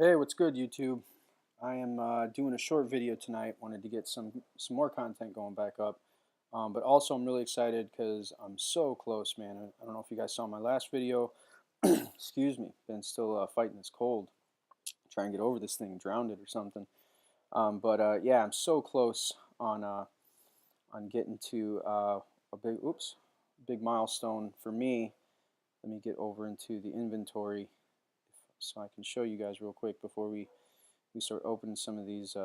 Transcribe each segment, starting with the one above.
Hey, what's good, YouTube? I am doing a short video tonight. Wanted to get some more content going back up, but also I'm really excited because I'm so close, man. I don't know if you guys saw my last video. Excuse me, been still fighting this cold, trying to get over this thing, drowned it or something. But yeah, I'm so close on getting to a big milestone for me. Let me get over into the inventory so I can show you guys real quick before we start opening some of these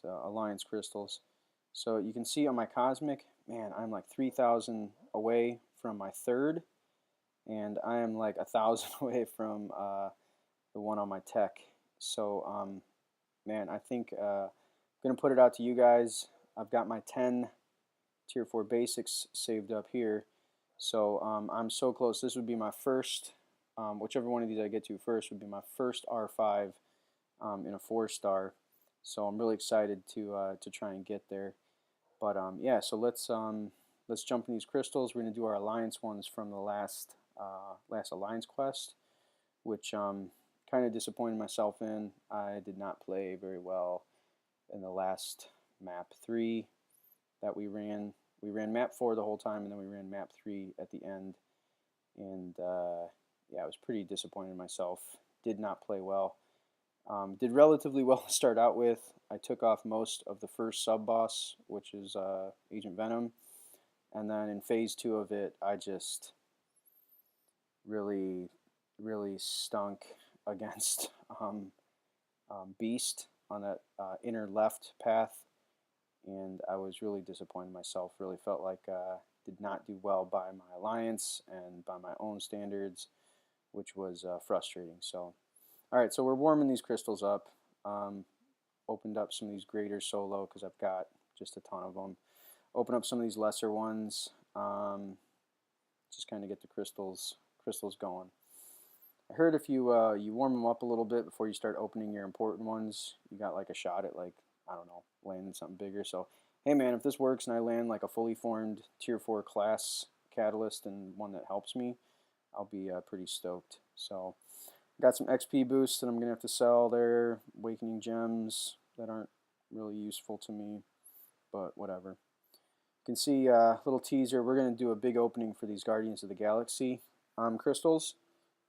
alliance crystals. So you can see on my cosmic, man, I'm like 3,000 away from my third, and I am like 1,000 away from the one on my tech. So man, I think I'm gonna put it out to you guys. I've got my 10 tier 4 basics saved up here. So I'm so close. This would be my first, whichever one of these I get to first would be my first R5 in a 4-star. So I'm really excited to try and get there. But yeah, so let's jump in these crystals. We're gonna do our alliance ones from the last alliance quest, which kind of disappointed myself in. I did not play very well in the last map 3 that we ran. We ran map 4 the whole time, and then we ran map 3 at the end. And yeah, I was pretty disappointed in myself. Did not play well. Did relatively well to start out with. I took off most of the first sub-boss, which is Agent Venom. And then in phase 2 of it, I just really, really stunk against Beast on that inner left path. And I was really disappointed in myself. Really felt like did not do well by my alliance and by my own standards, which was frustrating. So, all right, so we're warming these crystals up. Opened up some of these greater solo because I've got just a ton of them. Open up some of these lesser ones. Just kind of get the crystals going. I heard if you warm them up a little bit before you start opening your important ones, you got like a shot at, like, I don't know, landing something bigger. So hey man, if this works and I land like a fully formed tier 4 class catalyst and one that helps me, I'll be pretty stoked. So got some XP boosts that I'm gonna have to sell there, awakening gems that aren't really useful to me, but whatever. You can see a little teaser. We're gonna do a big opening for these Guardians of the Galaxy crystals.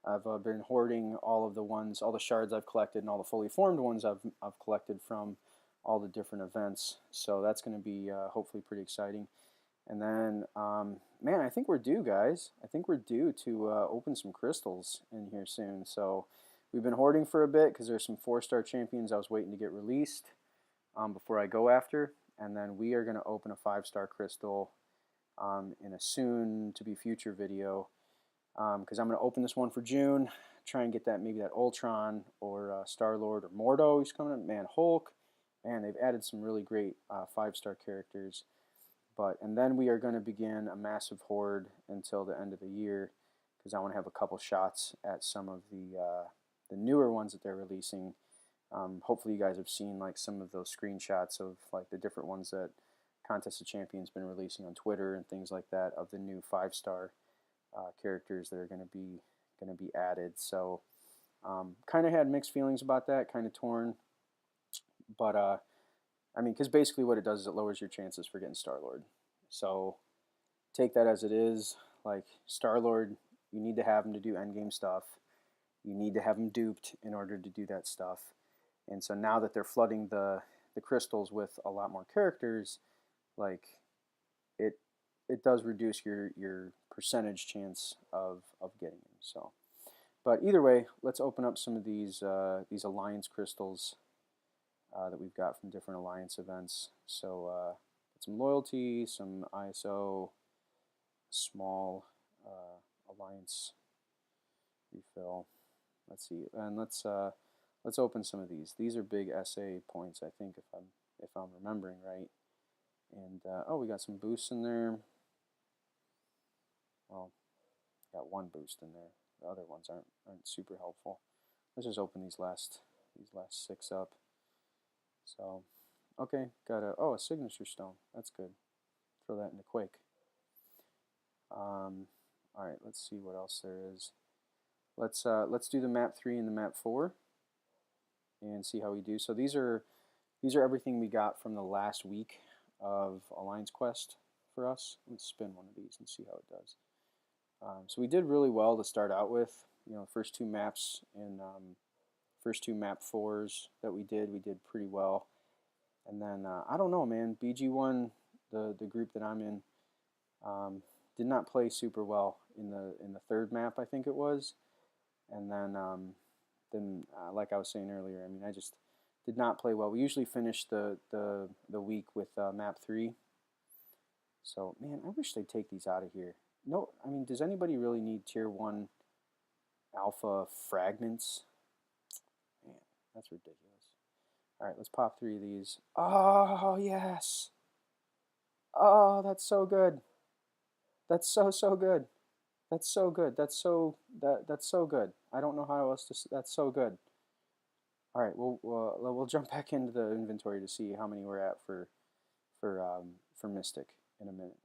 I've been hoarding all of the ones, all the shards I've collected, and all the fully formed ones I've collected from all the different events. So that's going to be hopefully pretty exciting. And then, man, I think we're due, guys. I think we're due to open some crystals in here soon. So we've been hoarding for a bit because there's some 4-star champions I was waiting to get released before I go after. And then we are going to open a 5-star crystal in a soon-to-be future video. Because I'm going to open this one for June, try and get that, maybe that Ultron or Star-Lord or Mordo. He's coming up, man. Hulk, man. They've added some really great 5-star characters. And then we are going to begin a massive hoard until the end of the year, because I want to have a couple shots at some of the newer ones that they're releasing. Hopefully, you guys have seen like some of those screenshots of like the different ones that Contest of Champions been releasing on Twitter and things like that of the new 5-star. Characters that are going to be added. So kind of had mixed feelings about that, kind of torn. But I mean, because basically what it does is it lowers your chances for getting Star-Lord. So take that as it is. Like Star-Lord, you need to have him to do endgame stuff. You need to have him duped in order to do that stuff. And so now that they're flooding the crystals with a lot more characters, like it does reduce your percentage chance of getting them. So, but either way, let's open up some of these alliance crystals that we've got from different alliance events. So some loyalty, some ISO, small alliance refill. Let's see, and let's open some of these. These are big SA points, I think, if I'm remembering right. And oh, we got some boosts in there. Well, got one boost in there. The other ones aren't super helpful. Let's just open these last 6 up. So, okay, got a signature stone. That's good. Throw that into Quake. All right, let's see what else there is. Let's do the map 3 and the map 4 and see how we do. So these are everything we got from the last week of Alliance Quest for us. Let's spin one of these and see how it does. So we did really well to start out with. You know, first two maps and first two map 4s that we did pretty well. And then I don't know, man. BG1, the group that I'm in, did not play super well in the third map, I think it was. And then like I was saying earlier, I mean, I just did not play well. We usually finish the week with map 3. So man, I wish they'd take these out of here. No, I mean, does anybody really need tier 1 alpha fragments? Man, that's ridiculous. All right, let's pop 3 of these. Oh yes. Oh, that's so good. That's so good. That's so good. That's so good. I don't know how else to. That's so good. All right, we'll jump back into the inventory to see how many we're at for Mystic in a minute.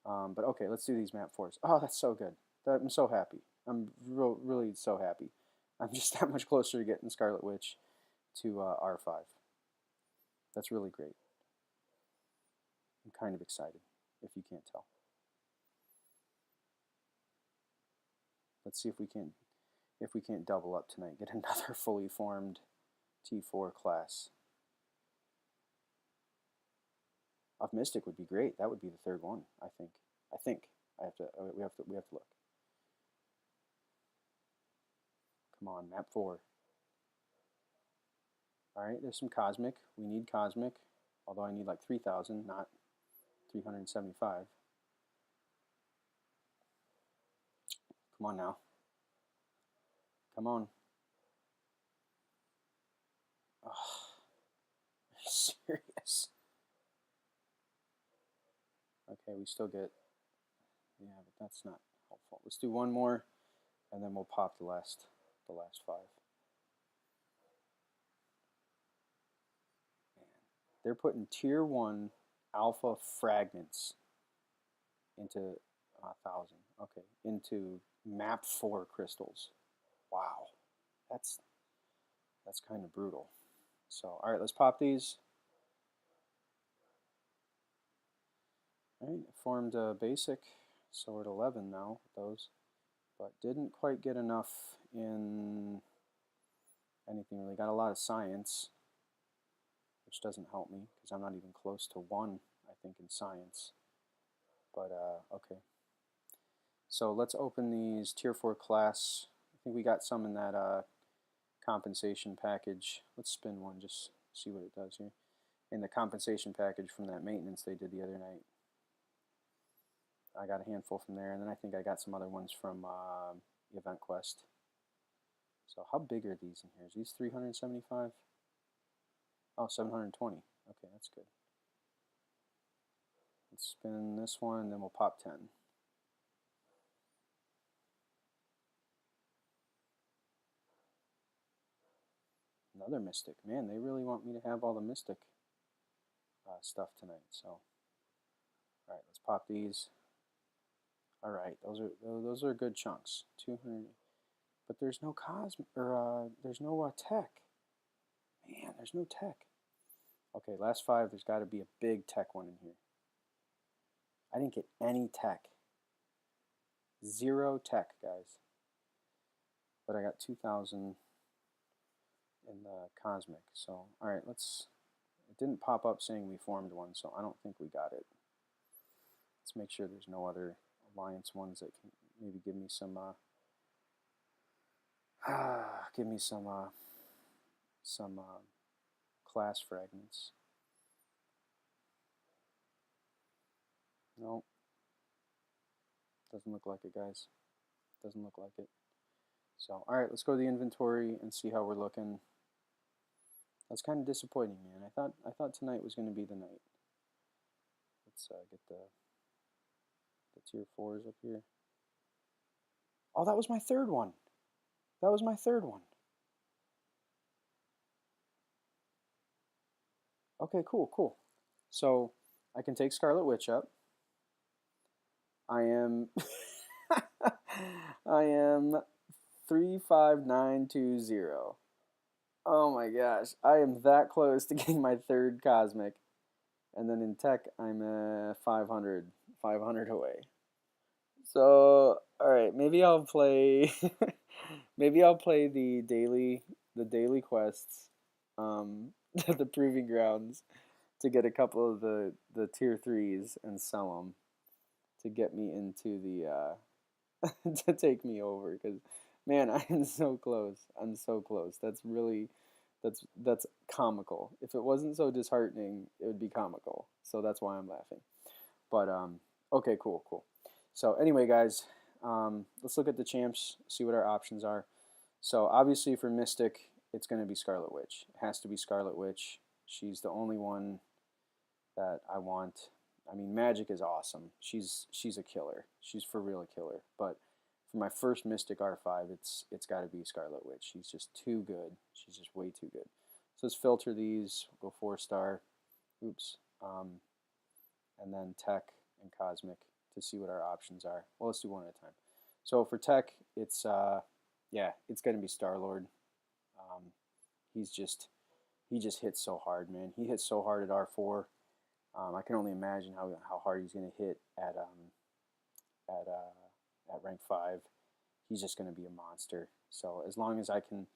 But okay, let's do these map 4s. Oh, that's so good. I'm so happy. I'm really so happy. I'm just that much closer to getting Scarlet Witch to R5. That's really great. I'm kind of excited, if you can't tell. Let's see if we can't double up tonight. Get another fully formed T4 class. Of Mystic would be great. That would be the third one, I think. We have to look. Come on, map 4. All right, there's some Cosmic. We need Cosmic, although I need like 3,000, not 375. Come on now. Come on. Oh, are you serious? Okay, we still get, yeah, but that's not helpful. Let's do one more, and then we'll pop the last 5. Man, they're putting tier 1 alpha fragments into 1,000. Okay, into map 4 crystals. Wow, that's kind of brutal. So, all right, let's pop these. All right, formed a basic, so we're at 11 now with those, but didn't quite get enough in anything really. Got a lot of science, which doesn't help me because I'm not even close to 1, I think, in science. But okay. So let's open these tier 4 class. I think we got some in that compensation package. Let's spin one, just see what it does here. In the compensation package from that maintenance they did the other night. I got a handful from there, and then I think I got some other ones from Event Quest. So how big are these in here? Is these 375? Oh, 720. Okay, that's good. Let's spin this one, and then we'll pop 10. Another Mystic. Man, they really want me to have all the Mystic stuff tonight. So, all right, let's pop these. All right, those are good chunks. 200, but there's no cosmic or there's no tech. Man, there's no tech. Okay, last 5. There's got to be a big tech one in here. I didn't get any tech. 0 tech, guys. But I got 2,000 in the cosmic. So, all right, let's. It didn't pop up saying we formed one, so I don't think we got it. Let's make sure there's no other Alliance ones that can maybe give me some class fragments. Nope. Doesn't look like it, guys. Doesn't look like it. So, all right, let's go to the inventory and see how we're looking. That's kind of disappointing, man. I thought tonight was going to be the night. Let's get the tier 4s up here. Oh, that was my third one. That was my third one. Okay, cool. So I can take Scarlet Witch up. I am 35920. Oh my gosh, I am that close to getting my third cosmic. And then in tech, I'm 500 away. So, all right, maybe I'll play maybe I'll play the daily quests, the proving grounds to get a couple of the tier 3s and sell them to get me into the to take me over, cuz man, I am so close. I'm so close. That's comical. If it wasn't so disheartening, it would be comical. So that's why I'm laughing. But okay, cool. So anyway, guys, let's look at the champs, see what our options are. So obviously for Mystic, it's going to be Scarlet Witch. It has to be Scarlet Witch. She's the only one that I want. I mean, Magic is awesome. She's a killer. She's for real a killer. But for my first Mystic R5, it's got to be Scarlet Witch. She's just too good. She's just way too good. So let's filter these. We'll go 4-star. Oops. And then Tech and Cosmic to see what our options are. Well, let's do one at a time. So for Tech, it's it's going to be Star-Lord. He just hits so hard, man. He hits so hard at R4. I can only imagine how hard he's going to hit at rank 5. He's just going to be a monster. So as long as I can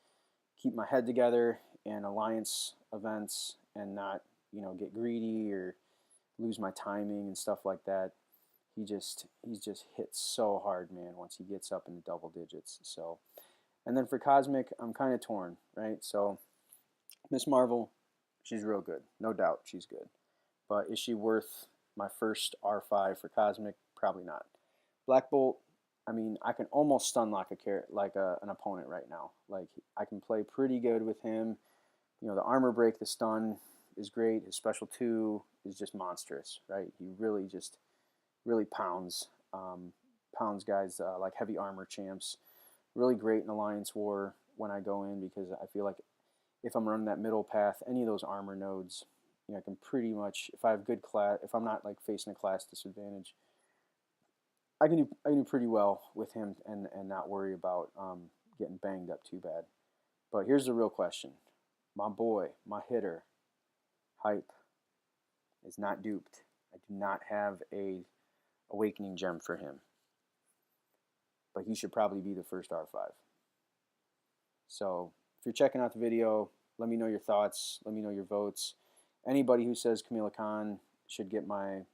keep my head together in alliance events and not get greedy or lose my timing and stuff like that, he's just hits so hard, man, once he gets up into double digits. So, and then for Cosmic, I'm kind of torn, right? So Miss Marvel, she's real good, no doubt, she's good. But is she worth my first R5 for Cosmic? Probably not. Black Bolt, I mean, I can almost stun lock an opponent right now. Like, I can play pretty good with him. The armor break, the stun is great. His special 2 is just monstrous, right? He really pounds guys like heavy armor champs. Really great in Alliance War when I go in, because I feel like if I'm running that middle path, any of those armor nodes, I can pretty much, if I have good class, if I'm not like facing a class disadvantage, I can do pretty well with him and not worry about getting banged up too bad. But here's the real question: my boy, my hitter, Hype, is not duped. I do not have a awakening gem for him, but he should probably be the first R5. So if you're checking out the video, let me know your thoughts. Let me know your votes. Anybody who says Camila Khan should get my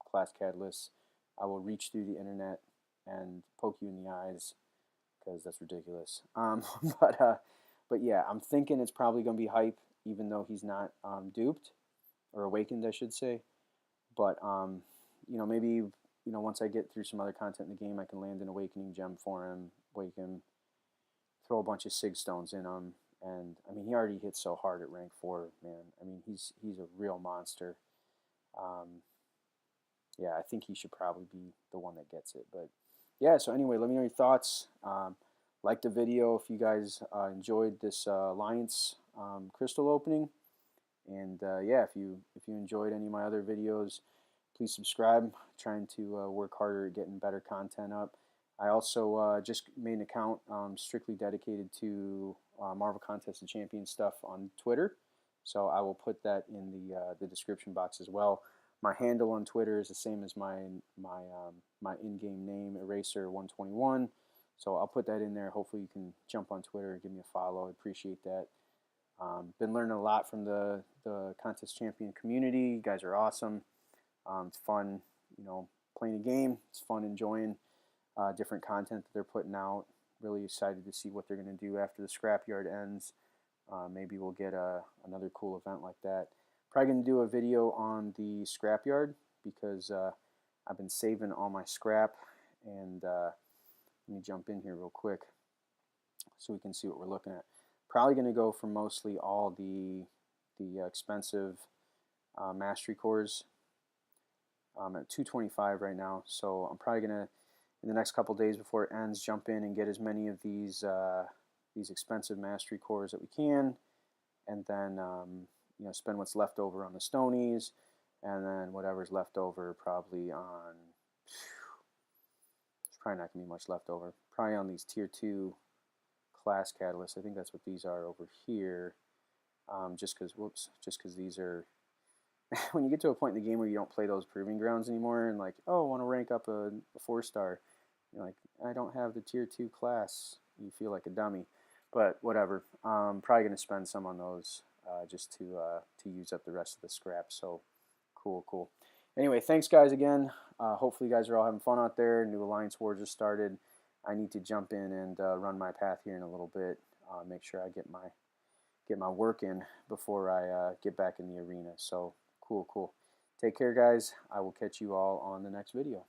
class catalyst, I will reach through the internet and poke you in the eyes, because that's ridiculous. But yeah, I'm thinking it's probably going to be Hype, even though he's not duped or awakened, I should say. But maybe once I get through some other content in the game, I can land an awakening gem for him, wake him, throw a bunch of Sig Stones in him, and I mean, he already hits so hard at rank 4, man. I mean, he's a real monster. Yeah, I think he should probably be the one that gets it. But yeah, so anyway, let me know your thoughts. Like the video if you guys enjoyed this Alliance crystal opening, and yeah, if you enjoyed any of my other videos, please subscribe. I'm trying to work harder at getting better content up. I also just made an account strictly dedicated to Marvel Contest of Champions stuff on Twitter, so I will put that in the description box as well. My handle on Twitter is the same as my in-game name, Eraser121. So I'll put that in there. Hopefully you can jump on Twitter and give me a follow. I appreciate that. Been learning a lot from the Contest Champion community. You guys are awesome. It's fun, playing a game. It's fun enjoying different content that they're putting out. Really excited to see what they're going to do after the scrapyard ends. Maybe we'll get another cool event like that. Probably going to do a video on the scrapyard, because I've been saving all my scrap. And let me jump in here real quick so we can see what we're looking at. Probably going to go for mostly all the expensive mastery cores. I'm at 225 right now, so I'm probably going to, in the next couple days before it ends, jump in and get as many of these expensive mastery cores that we can, and then spend what's left over on the Stonies, and then whatever's left over probably on probably not going to be much left over. Probably on these tier 2 class catalysts. I think that's what these are over here. Just because these are, when you get to a point in the game where you don't play those proving grounds anymore, and like, oh, I want to rank up a 4-star, you're like, I don't have the tier 2 class. You feel like a dummy, but whatever. Probably going to spend some on those just to use up the rest of the scrap. So cool. Anyway, thanks guys again. Hopefully you guys are all having fun out there. New Alliance War just started. I need to jump in and run my path here in a little bit. Make sure I get my work in before I get back in the arena. So cool. Take care, guys. I will catch you all on the next video.